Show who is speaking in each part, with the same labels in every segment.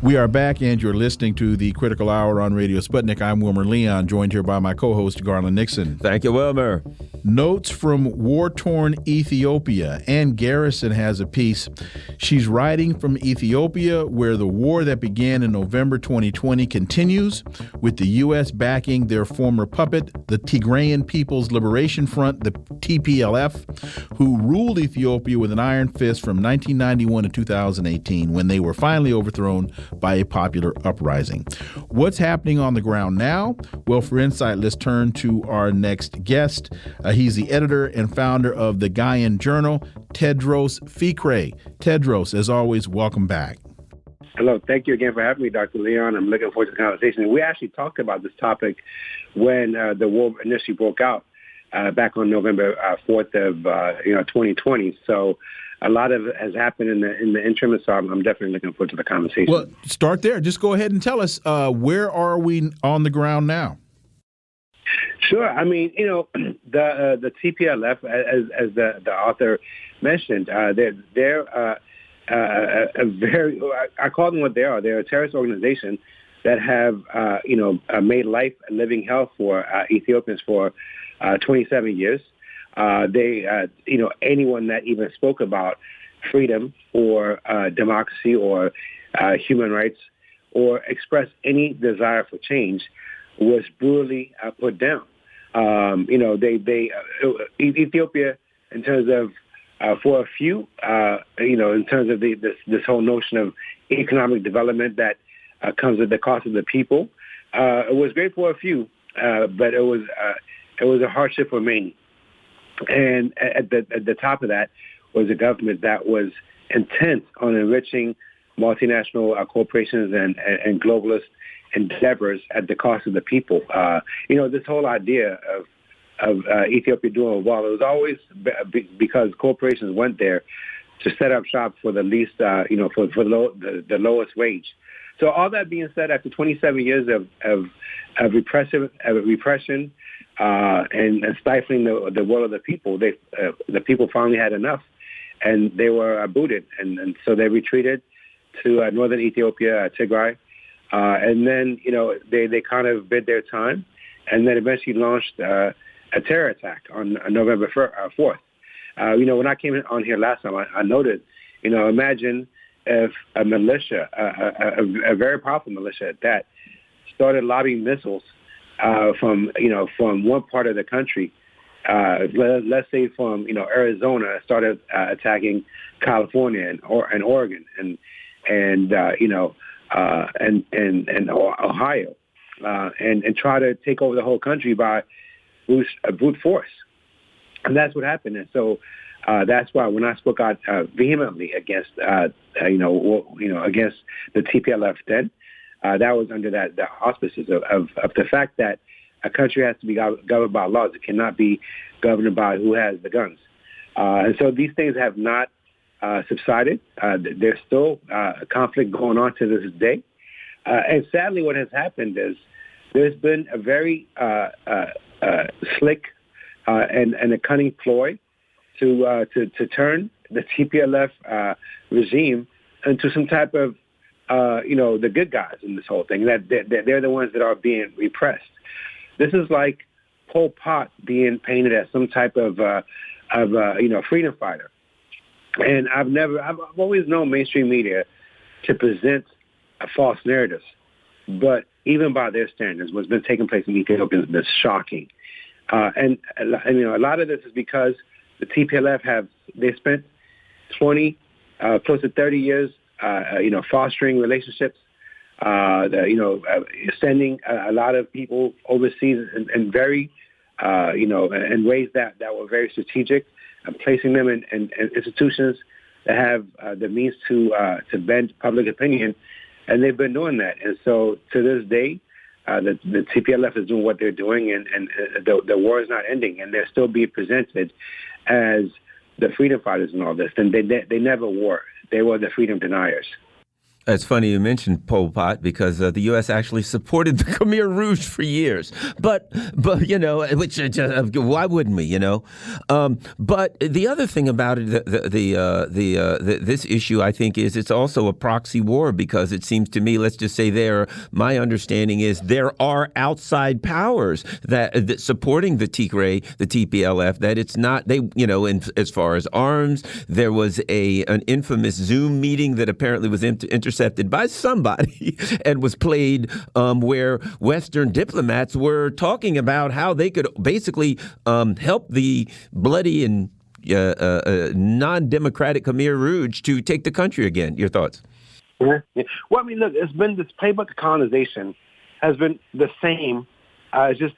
Speaker 1: We are back, and you're listening to the Critical Hour on Radio Sputnik. I'm Wilmer Leon, joined here by my co-host, Garland Nixon.
Speaker 2: Thank you, Wilmer.
Speaker 1: Notes from war-torn Ethiopia. Ann Garrison has a piece. She's writing from Ethiopia, where the war that began in November 2020 continues, with the U.S. backing their former puppet, the Tigrayan People's Liberation Front, the TPLF, who ruled Ethiopia with an iron fist from 1991 to 2018, when they were finally overthrown by a popular uprising. What's happening on the ground now? Well, for insight, let's turn to our next guest. He's the editor and founder of the Ghanaian Journal, Tedros Fikre. Tedros, as always, welcome back.
Speaker 3: Hello. Thank you again for having me, Dr. Leon. I'm looking forward to the conversation. We actually talked about this topic when the war initially broke out back on November 4th of 2020. So a lot of it has happened in the interim, so I'm definitely looking forward to the conversation.
Speaker 1: Well, start there. Just go ahead and tell us, where are we on the ground now?
Speaker 3: Sure. I mean, the TPLF, as the author mentioned, they're a very, I call them what they are. They're a terrorist organization that have, made life and living hell for Ethiopians for 27 years. Anyone that even spoke about freedom or democracy or human rights or expressed any desire for change was brutally put down. Ethiopia, in terms of for a few, in terms of this whole notion of economic development that comes at the cost of the people, it was great for a few, but it was a hardship for many. And at the top of that was a government that was intent on enriching multinational corporations and globalist endeavors at the cost of the people. This whole idea of Ethiopia doing well, it was always because corporations went there to set up shop for the least, for the lowest wage. So all that being said, after 27 years of repression and stifling the will of the people, the people finally had enough, and they were booted, and so they retreated to northern Ethiopia, Tigray, and then they kind of bid their time, and then eventually launched a terror attack on November 4th. When I came on here last time, I noted, imagine if a militia, a very powerful militia at that, started lobbing missiles from one part of the country, let's say from Arizona, started attacking California and Oregon and Ohio, and try to take over the whole country by brute force, and that's what happened. And so that's why when I spoke out vehemently against against the TPLF then. That was under the auspices of the fact that a country has to be governed by laws. It cannot be governed by who has the guns. And so these things have not subsided. There's still a conflict going on to this day. And sadly, what has happened is there's been a very slick and a cunning ploy to turn the TPLF regime into some type of the good guys in this whole thing, that they're the ones that are being repressed. This is like Pol Pot being painted as some type of freedom fighter. And I've always known mainstream media to present a false narrative, but even by their standards, what's been taking place in Ethiopia has been shocking. And a lot of this is because the TPLF they spent 20, close to 30 years fostering relationships, sending a lot of people overseas and very, in ways that were very strategic, and placing them in institutions that have the means to bend public opinion, and they've been doing that. And so to this day, the TPLF is doing what they're doing, and the war is not ending, and they're still being presented as the freedom fighters and all this. And they never were. They were the freedom deniers.
Speaker 2: It's funny you mentioned Pol Pot because the U.S. actually supported the Khmer Rouge for years, but which why wouldn't we? But the other thing about it, this issue, I think, is it's also a proxy war because it seems to me, let's just say my understanding is there are outside powers that supporting the Tigray, the TPLF. That it's not as far as arms, there was an infamous Zoom meeting that apparently was intercepted by somebody and was played where Western diplomats were talking about how they could basically help the bloody and non-democratic Khmer Rouge to take the country again. Your thoughts?
Speaker 3: Yeah. Well, I mean, look, it's been this playbook of colonization has been the same, just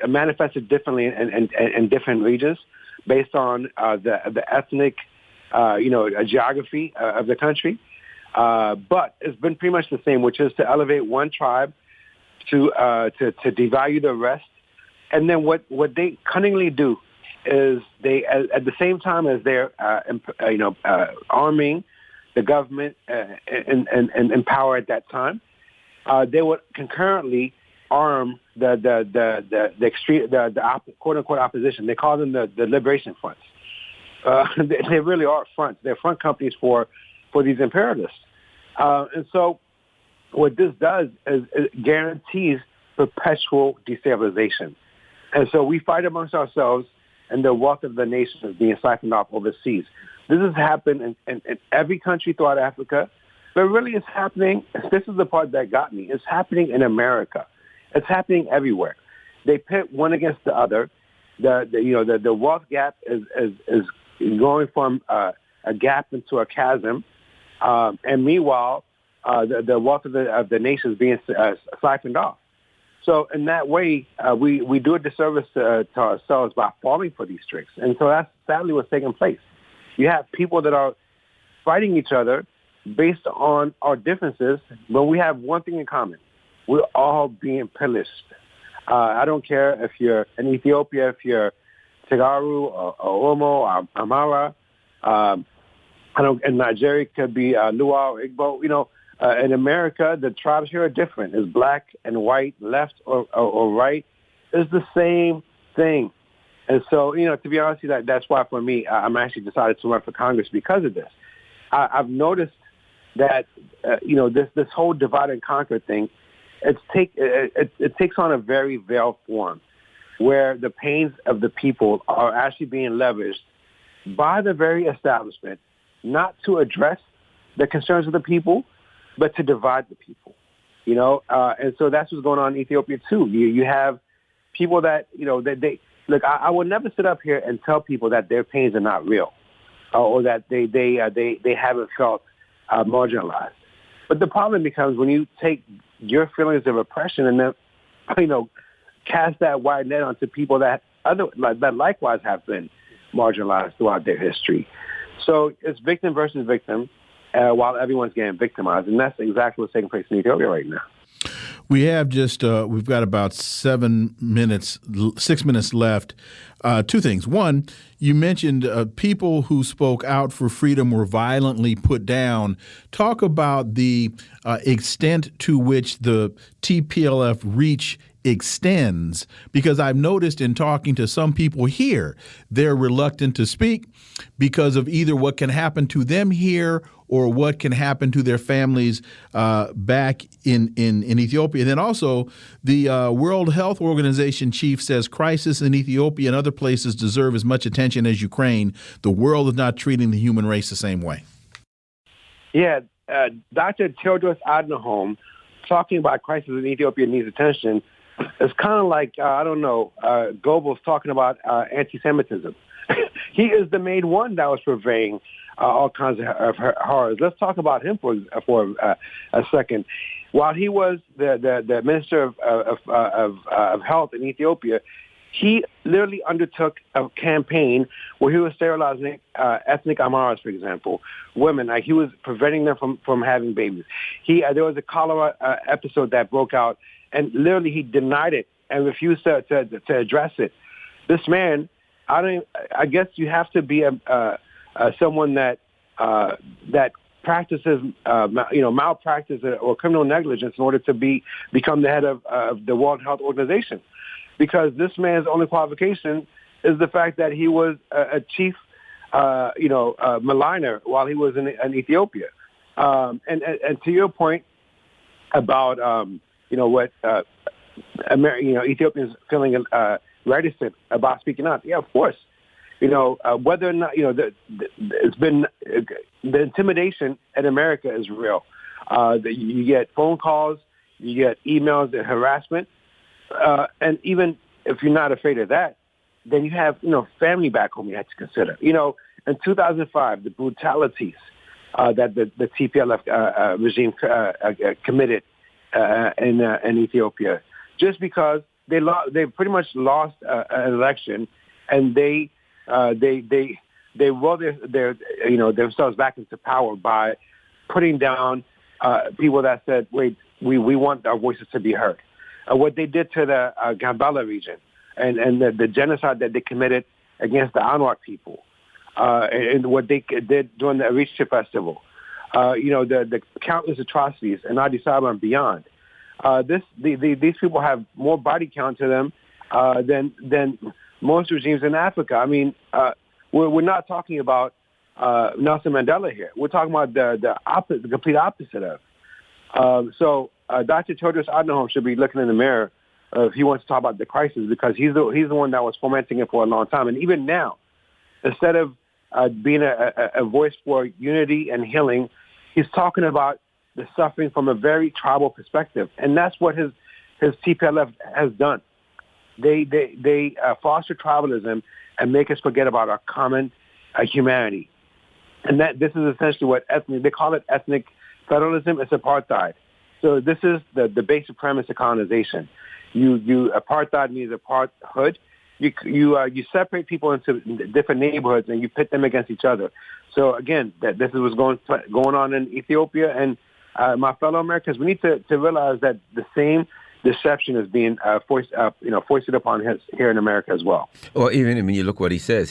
Speaker 3: manifested differently in different regions based on the ethnic geography of the country. But it's been pretty much the same, which is to elevate one tribe to devalue the rest. And then what they cunningly do is they, at the same time as they're arming the government in power at that time, they would concurrently arm the extreme, quote unquote opposition. They call them the liberation fronts. They really are fronts. They're front companies for these imperialists. And so what this does is it guarantees perpetual destabilization. And so we fight amongst ourselves, and the wealth of the nation is being siphoned off overseas. This has happened in every country throughout Africa, but really it's happening, this is the part that got me, it's happening in America. It's happening everywhere. They pit one against the other. The wealth gap is going from a gap into a chasm, and meanwhile, the wealth of the nation is being siphoned off. So in that way, we do a disservice to ourselves by falling for these tricks. And so that's sadly what's taking place. You have people that are fighting each other based on our differences, but we have one thing in common. We're all being pillaged. I don't care if you're in Ethiopia, if you're Tigaru or Oromo or Amara. In Nigeria, it could be Lua or Igbo. In America, the tribes here are different. It's black and white, left or right. It's the same thing. And so, to be honest with you, that's why for me, I'm actually decided to run for Congress because of this. I've noticed that, this whole divide and conquer thing, it takes on a very veiled form where the pains of the people are actually being leveraged by the very establishment, not to address the concerns of the people, but to divide the people, and so that's what's going on in Ethiopia too. You have people that, they look, I would never sit up here and tell people that their pains are not real or that they haven't felt marginalized. But the problem becomes when you take your feelings of oppression and then, cast that wide net onto people that likewise have been marginalized throughout their history. So it's victim versus victim, while everyone's getting victimized, and that's exactly what's taking place in Ethiopia right now.
Speaker 1: We have we've got about 6 minutes left. Two things. One, you mentioned people who spoke out for freedom were violently put down. Talk about the extent to which the TPLF reach extends, because I've noticed in talking to some people here, they're reluctant to speak because of either what can happen to them here or what can happen to their families back in Ethiopia. And then also the World Health Organization chief says crisis in Ethiopia and other places deserve as much attention as Ukraine. The world is not treating the human race the same way.
Speaker 3: Yeah, Dr. Tedros Adhanom talking about crisis in Ethiopia needs attention. It's kind of like, Goebbels talking about anti-Semitism. He is the main one that was purveying all kinds of horrors. Let's talk about him for a second. While he was the Minister of Health in Ethiopia, he literally undertook a campaign where he was sterilizing ethnic Amaras, for example, women. Like he was preventing them from having babies. There was a cholera episode that broke out, and literally he denied it and refused to address it. This man, I guess you have to be someone that practices, malpractice or criminal negligence in order to become the head of the World Health Organization, because this man's only qualification is the fact that he was a chief, maligner while he was in Ethiopia. And to your point about Ethiopians feeling reticent about speaking out. Yeah, of course. Whether or not it's been the intimidation in America is real. You get phone calls, you get emails, and harassment, and even if you're not afraid of that, then you have family back home you have to consider. In 2005, the brutalities that the TPLF regime committed in Ethiopia, just because they pretty much lost an election, and they rolled themselves back into power by putting down people that said, "Wait, we want our voices to be heard." What they did to the Gambela region and the genocide that they committed against the Anwar people, and what they did during the Arisha Festival, the countless atrocities in Addis Ababa and beyond. These people have more body count to them than most regimes in Africa. I mean, we're not talking about Nelson Mandela here. We're talking about the complete opposite of. So Dr. Tedros Adhanom should be looking in the mirror if he wants to talk about the crisis, because he's the one that was fomenting it for a long time. And even now, instead of being a voice for unity and healing, he's talking about the suffering from a very tribal perspective, and that's what his TPLF has done. They foster tribalism and make us forget about our common humanity, and that this is essentially what they call it ethnic federalism. It's apartheid. So this is the basic premise of colonization. You apartheid means aparthood. You separate people into different neighborhoods and you pit them against each other. So again, this is what's going on in Ethiopia, and my fellow Americans, we need to realize that the same deception is being foisted upon us here in America as well.
Speaker 2: Or even when you look what he says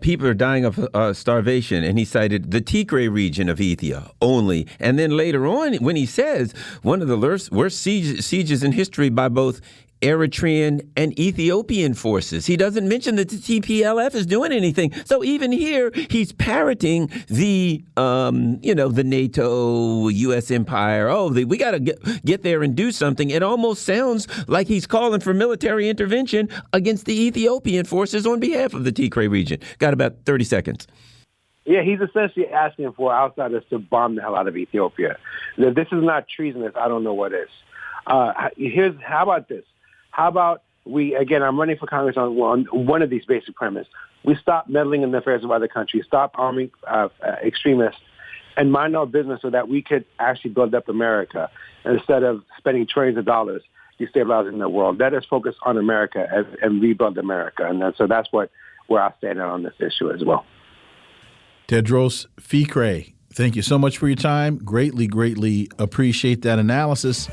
Speaker 2: people are dying of starvation, and he cited the Tigray region of Ethiopia only. And then later on, when he says one of the worst sieges in history by both Eritrean and Ethiopian forces. He doesn't mention that the TPLF is doing anything. So even here, he's parroting the NATO, U.S. empire. We got to get there and do something. It almost sounds like he's calling for military intervention against the Ethiopian forces on behalf of the Tigray region. Got about 30 seconds.
Speaker 3: Yeah, he's essentially asking for outsiders to bomb the hell out of Ethiopia. If this is not treasonous, I don't know what is. How about this? How about I'm running for Congress on one of these basic premises. We stop meddling in the affairs of other countries, stop arming extremists, and mind our business so that we could actually build up America instead of spending trillions of dollars destabilizing the world. Let us focus on America and rebuild America. And so that's where I stand on this issue as well.
Speaker 1: Tedros Fikre, thank you so much for your time. Greatly, greatly appreciate that analysis.